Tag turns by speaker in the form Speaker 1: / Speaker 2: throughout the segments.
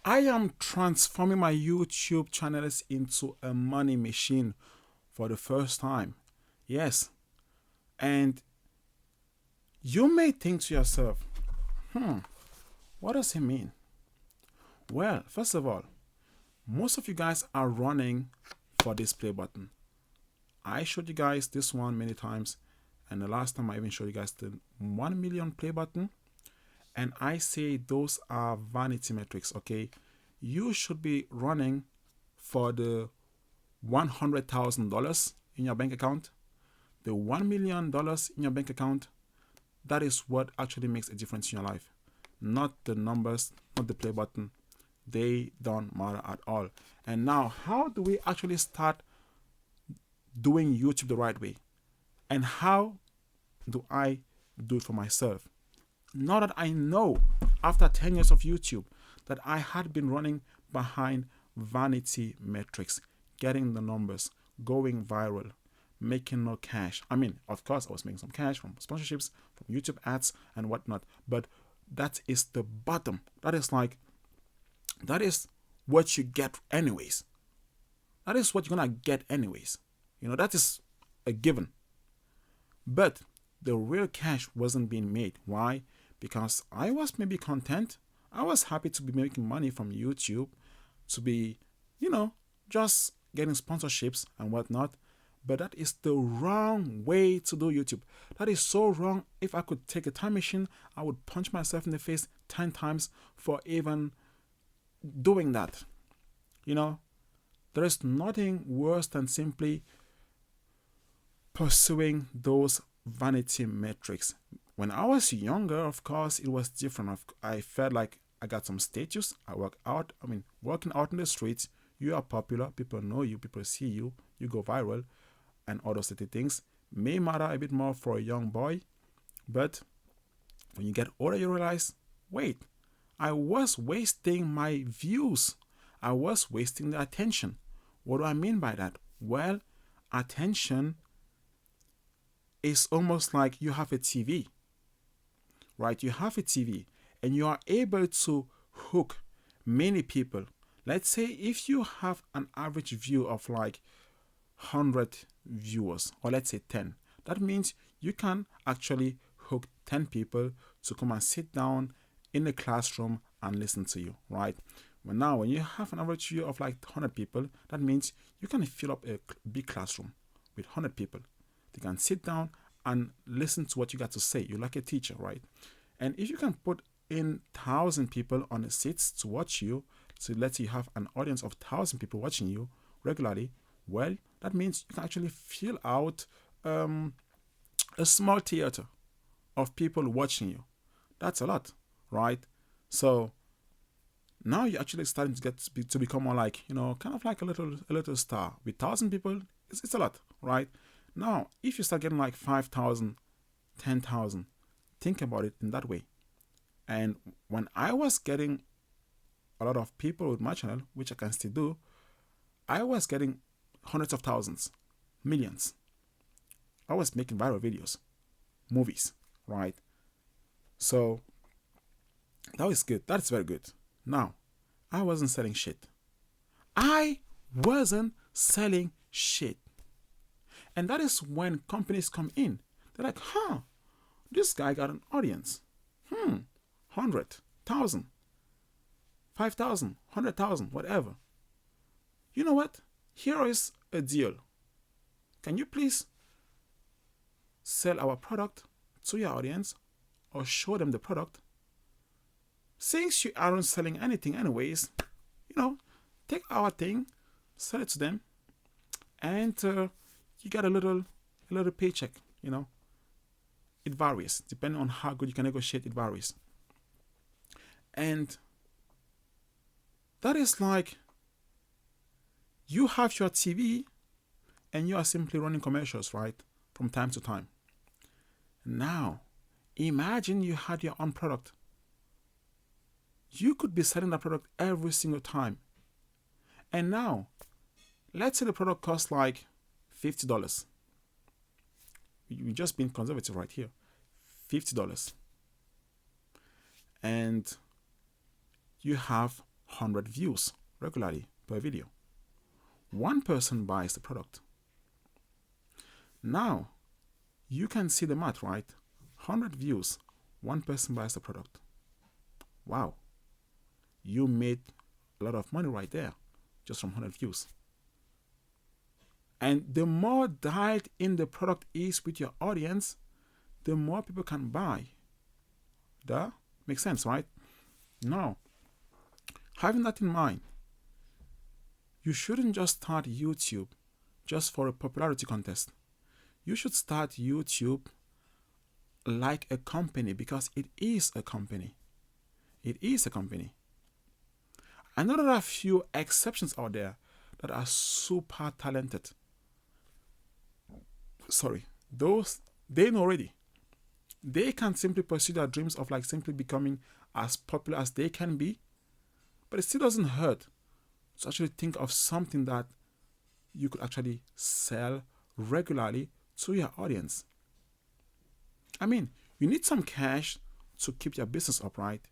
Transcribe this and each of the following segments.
Speaker 1: I am transforming my YouTube channels into a money machine for the first time. Yes. And you may think to yourself, what does it mean? Well, first of all, most of you guys are running for this play button. I showed you guys this one many times, and the last time I even showed you guys the 1 million play button. And I say those are vanity metrics, okay? You should be running for the $100,000 in your bank account, the $1 million in your bank account. That is what actually makes a difference in your life. Not the numbers, not the play button. They don't matter at all. And now, how do we actually start doing YouTube the right way? And how do I do it for myself? Now that I know, after 10 years of YouTube, that I had been running behind vanity metrics, getting the numbers, going viral, making no cash. I mean, of course, I was making some cash from sponsorships, from YouTube ads, and whatnot, but that is the bottom. That is what you get anyways. That is what you're gonna get anyways. That is a given. But the real cash wasn't being made. Why? Because I was maybe content. I was happy to be making money from YouTube, to be, just getting sponsorships and whatnot. But that is the wrong way to do YouTube. That is so wrong. If I could take a time machine, I would punch myself in the face 10 times for even doing that. There is nothing worse than simply pursuing those vanity metrics. When I was younger, of course, it was different. I felt like I got some status. I work out. Working out in the streets, you are popular. People know you. People see you. You go viral, and all those things may matter a bit more for a young boy. But when you get older, you realize, wait, I was wasting my views. I was wasting the attention. What do I mean by that? Well, attention is almost like you have a TV, right? You have a TV and you are able to hook many people. Let's say if you have an average view of like 100 viewers, or let's say 10, that means you can actually hook 10 people to come and sit down in the classroom and listen to you, right? But now, when you have an average view of like 100 people, that means you can fill up a big classroom with 100 people. They can sit down and listen to what you got to say. You're like a teacher, right? And if you can put in 1,000 people on the seats to watch you, so let's say you have an audience of 1,000 people watching you regularly, well, that means you can actually fill out a small theater of people watching you. That's a lot, right? So now you're actually starting to get to become more like, kind of like a little star. With 1,000 people, it's a lot, right? Now, if you start getting like 5,000, 10,000, think about it in that way. And when I was getting a lot of people with my channel, which I can still do, I was getting hundreds of thousands, millions. I was making viral videos, movies, right? So that was good. That's very good. Now, I wasn't selling shit. I wasn't selling shit. And that is when companies come in. They're like, this guy got an audience. 100, 1,000, 5,000, 100,000, whatever. You know what? Here is a deal. Can you please sell our product to your audience or show them the product? Since you aren't selling anything anyways, take our thing, sell it to them, and you get a little paycheck. It varies depending on how good you can negotiate. It varies, and that is like you have your TV and you are simply running commercials, right, from time to time. Now, imagine you had your own product. You could be selling that product every single time. And now, let's say the product costs like $50. We're just being conservative right here. $50. And you have 100 views regularly per video. One person buys the product. Now, you can see the math, right? 100 views, one person buys the product. Wow. You made a lot of money right there just from 100 views. And the more dialed in the product is with your audience, the more people can buy. That makes sense, right? Now, having that in mind, you shouldn't just start YouTube just for a popularity contest. You should start YouTube like a company, because it is a company. It is a company. I know there are a few exceptions out there that are super talented. Those, they know already. They can simply pursue their dreams of like simply becoming as popular as they can be, but it still doesn't hurt to actually think of something that you could actually sell regularly to your audience. I mean, you need some cash to keep your business upright.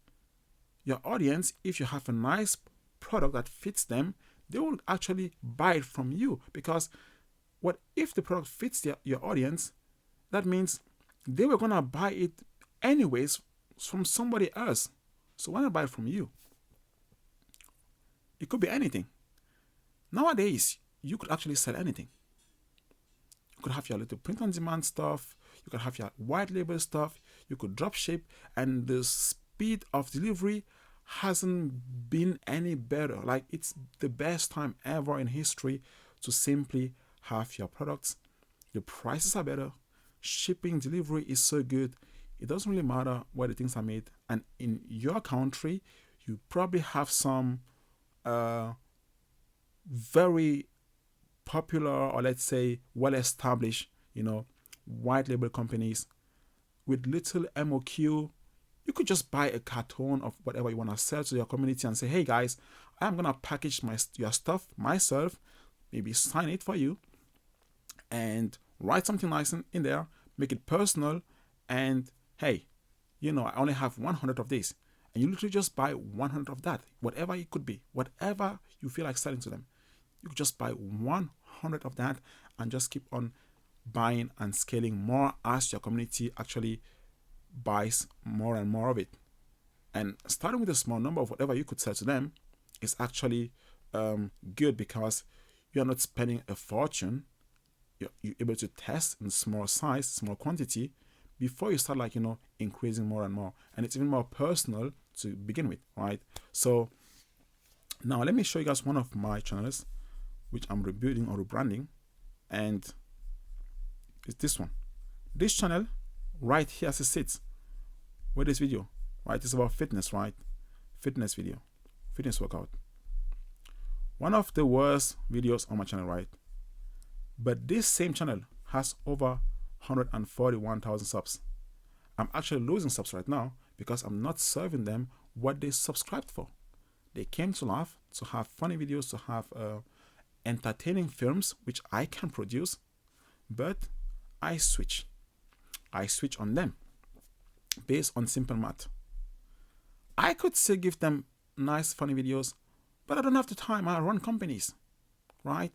Speaker 1: Your audience, if you have a nice product that fits them, they will actually buy it from you, because what if the product fits your audience? That means they were going to buy it anyways from somebody else. So why not buy it from you? It could be anything. Nowadays, you could actually sell anything. You could have your little print-on-demand stuff. You could have your white label stuff. You could drop ship, and the speed of delivery hasn't been any better. Like, it's the best time ever in history to simply have your products. The prices are better. Shipping, delivery is so good. It doesn't really matter where the things are made. And in your country, you probably have some very popular, or let's say well-established, white label companies with little MOQ. You could just buy a carton of whatever you want to sell to your community and say, hey guys, I'm going to package your stuff myself, maybe sign it for you, and write something nice in there, make it personal, and hey, I only have 100 of this. And you literally just buy 100 of that, whatever it could be, whatever you feel like selling to them. You could just buy 100 of that and just keep on buying and scaling more as your community actually buys more and more of it. And starting with a small number of whatever you could sell to them is actually good, because you're not spending a fortune. You're able to test in small size, small quantity, before you start increasing more and more. And it's even more personal to begin with, right? So now let me show you guys one of my channels which I'm rebuilding or rebranding, and it's this one. This channel right here as it sits with this video, right? It's about fitness, right? Fitness video, fitness workout. One of the worst videos on my channel, right? But this same channel has over 141,000 subs. I'm actually losing subs right now because I'm not serving them what they subscribed for. They came to laugh, to have funny videos, to have entertaining films, which I can produce, but I switch on them based on simple math. I could still give them nice, funny videos, but I don't have the time. I run companies, right?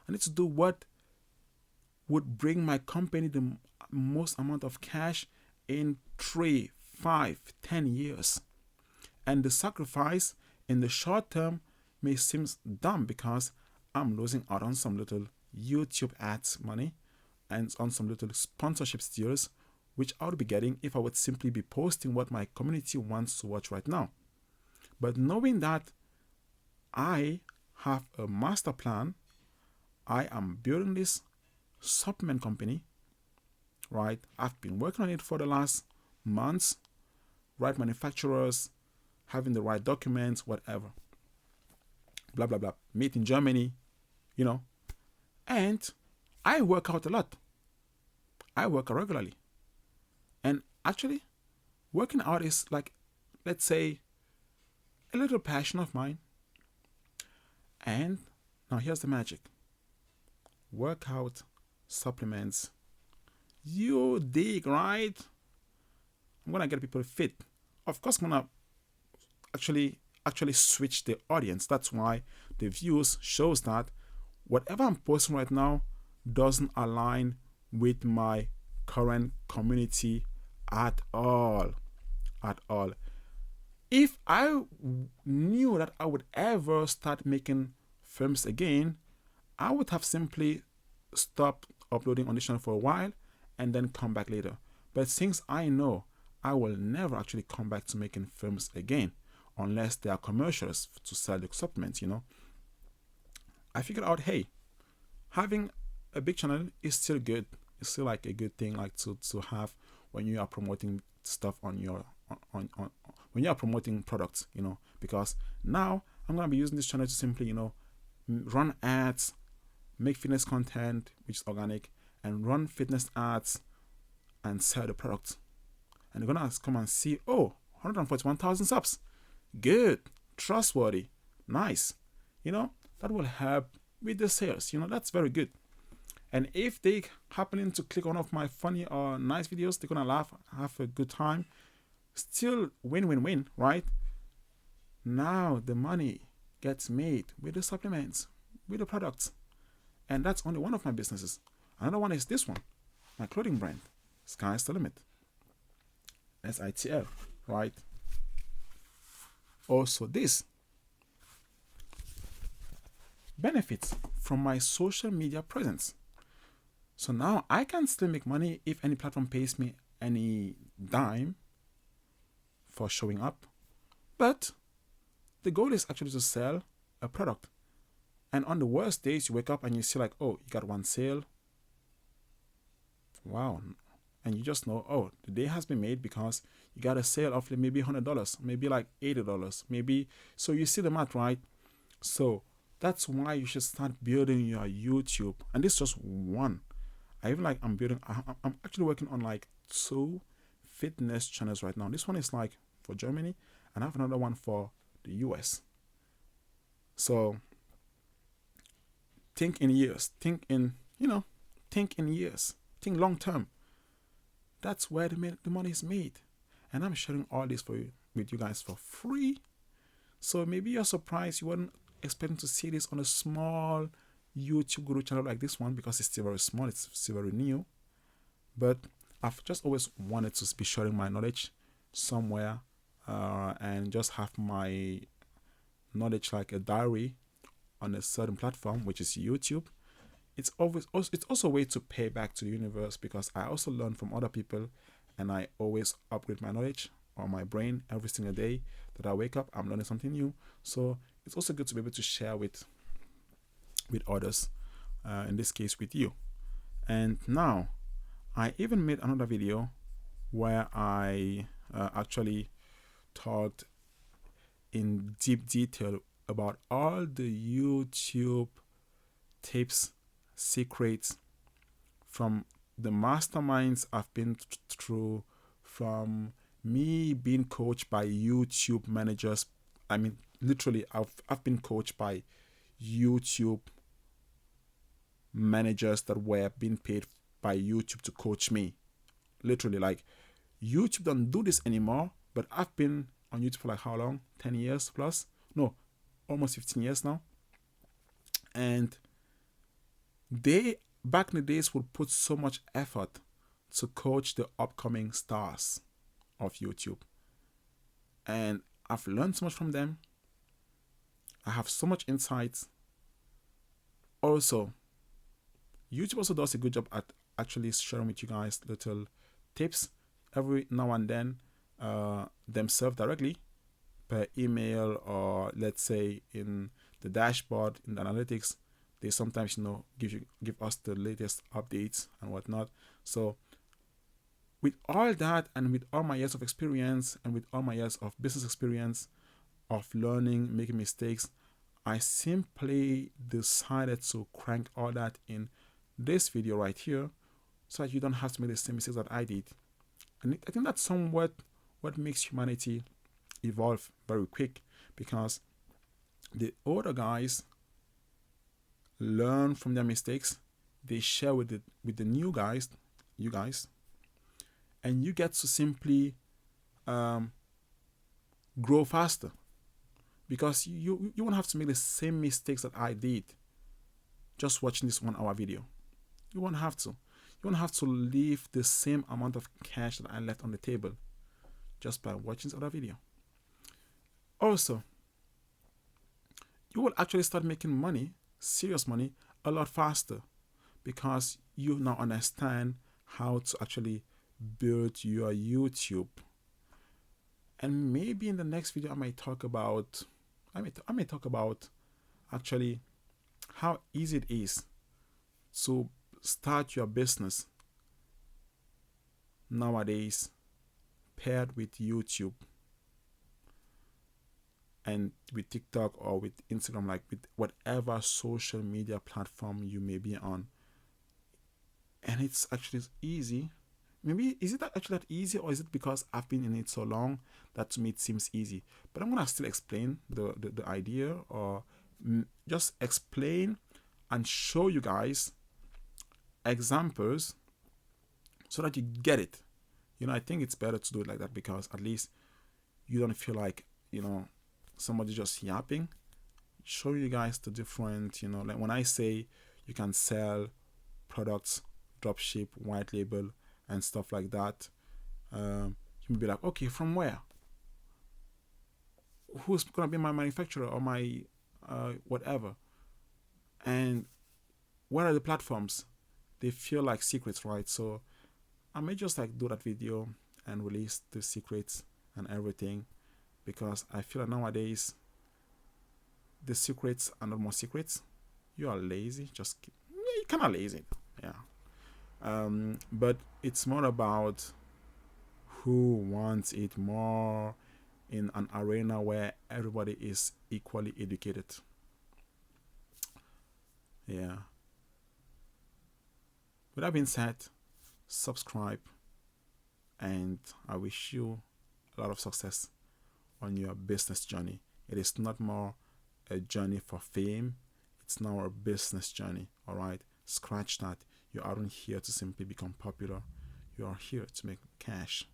Speaker 1: I need to do what would bring my company the most amount of cash in 3, 5, 10 years. And the sacrifice in the short term may seem dumb, because I'm losing out on some little YouTube ads money and on some little sponsorship deals, which I would be getting if I would simply be posting what my community wants to watch right now. But knowing that I have a master plan, I am building this supplement company, right? I've been working on it for the last months, right manufacturers, having the right documents, whatever, blah, blah, blah, meet in Germany, and I work out a lot. I work out regularly. And actually, working out is like, let's say, a little passion of mine. And now here's the magic. Workout, supplements. You dig, right? I'm going to get people fit. Of course, I'm going to actually actually switch the audience. That's why the views shows that whatever I'm posting right now doesn't align with my current community at all. At all. If I knew that I would ever start making films again, I would have simply stopped uploading on this channel for a while and then come back later. But since I know I will never actually come back to making films again unless they are commercials to sell the supplements, I figured out, hey, having a big channel is still good. It's still like a good thing like to have when you are promoting stuff on your on when you are promoting products, because now I'm gonna be using this channel to simply, run ads, make fitness content which is organic, and run fitness ads and sell the product. And you're gonna come and see, 141,000 subs. Good, trustworthy, nice. That will help with the sales. That's very good. And if they happen to click on one of my funny or nice videos, they're gonna laugh, have a good time. Still win-win-win, right? Now the money gets made with the supplements, with the products. And that's only one of my businesses. Another one is this one, my clothing brand, Sky's the Limit. SITL, right? Also this. Benefits from my social media presence. So now I can still make money if any platform pays me any dime for showing up. But the goal is actually to sell a product. And on the worst days, you wake up and you see like, you got one sale. Wow. And you just know, the day has been made because you got a sale of maybe $100, maybe like $80, maybe. So you see the math, right? So that's why you should start building your YouTube. And this is just one. I'm actually working on like 2 fitness channels right now. This one is like for Germany, and I have another one for the US. So think in years, think in years, think long term. That's where the money is made. And I'm sharing all this with you guys for free. So maybe you're surprised you weren't expecting to see this on a small YouTube Guru channel like this one, because it's still very small, it's still very new. But I've just always wanted to be sharing my knowledge somewhere, and just have my knowledge like a diary on a certain platform, which is YouTube. It's also a way to pay back to the universe, because I also learn from other people, and I always upgrade my knowledge on my brain every single day that I wake up. I'm learning something new. So it's also good to be able to share with others, in this case with you. And now I even made another video where I actually talked in deep detail about all the YouTube tips, secrets from the masterminds I've been through, from me being coached by YouTube managers. I mean, literally, I've been coached by YouTube managers that were being paid by YouTube to coach me. Literally, like, YouTube don't do this anymore, but I've been on YouTube for like how long? 10 years plus? No, almost 15 years now. And they, back in the days, would put so much effort to coach the upcoming stars of YouTube. And I've learned so much from them. I have so much insights. Also, YouTube also does a good job at actually sharing with you guys little tips every now and then, themselves directly per email, or let's say in the dashboard, in the analytics. They sometimes give us the latest updates and whatnot. So with all that, and with all my years of experience, and with all my years of business experience, of learning, making mistakes, I simply decided to crank all that in this video right here, so that you don't have to make the same mistakes that I did. And I think that's somewhat what makes humanity evolve very quick, because the older guys learn from their mistakes, they share with the new guys, you guys, and you get to simply grow faster. because you won't have to make the same mistakes that I did just watching this 1 hour video. You won't have to. You won't have to leave the same amount of cash that I left on the table just by watching this other video. Also, you will actually start making money, serious money, a lot faster because you now understand how to actually build your YouTube. And maybe in the next video I may talk about actually how easy it is to start your business nowadays paired with YouTube and with TikTok or with Instagram, like with whatever social media platform you may be on. And it's actually easy. Maybe is it actually that easy, or is it because I've been in it so long that to me it seems easy? But I'm gonna still explain the idea, or just explain and show you guys examples so that you get it. I think it's better to do it like that because at least you don't feel like somebody just yapping. Show you guys the different, like when I say you can sell products, dropship, white label, and stuff like that, you may be like, okay, from where? Who's gonna be my manufacturer or my whatever? And what are the platforms? They feel like secrets, right? So I may just like do that video and release the secrets and everything, because I feel like nowadays the secrets are not more secrets. You are lazy, you're kind of lazy, yeah. But it's more about who wants it more in an arena where everybody is equally educated. Yeah. With that being said, subscribe, and I wish you a lot of success on your business journey. It is not more a journey for fame, it's now a business journey. All right, scratch that. You aren't here to simply become popular, you are here to make cash.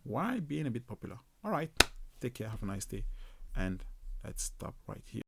Speaker 1: Why being a bit popular? All right, take care, have a nice day, and let's stop right here.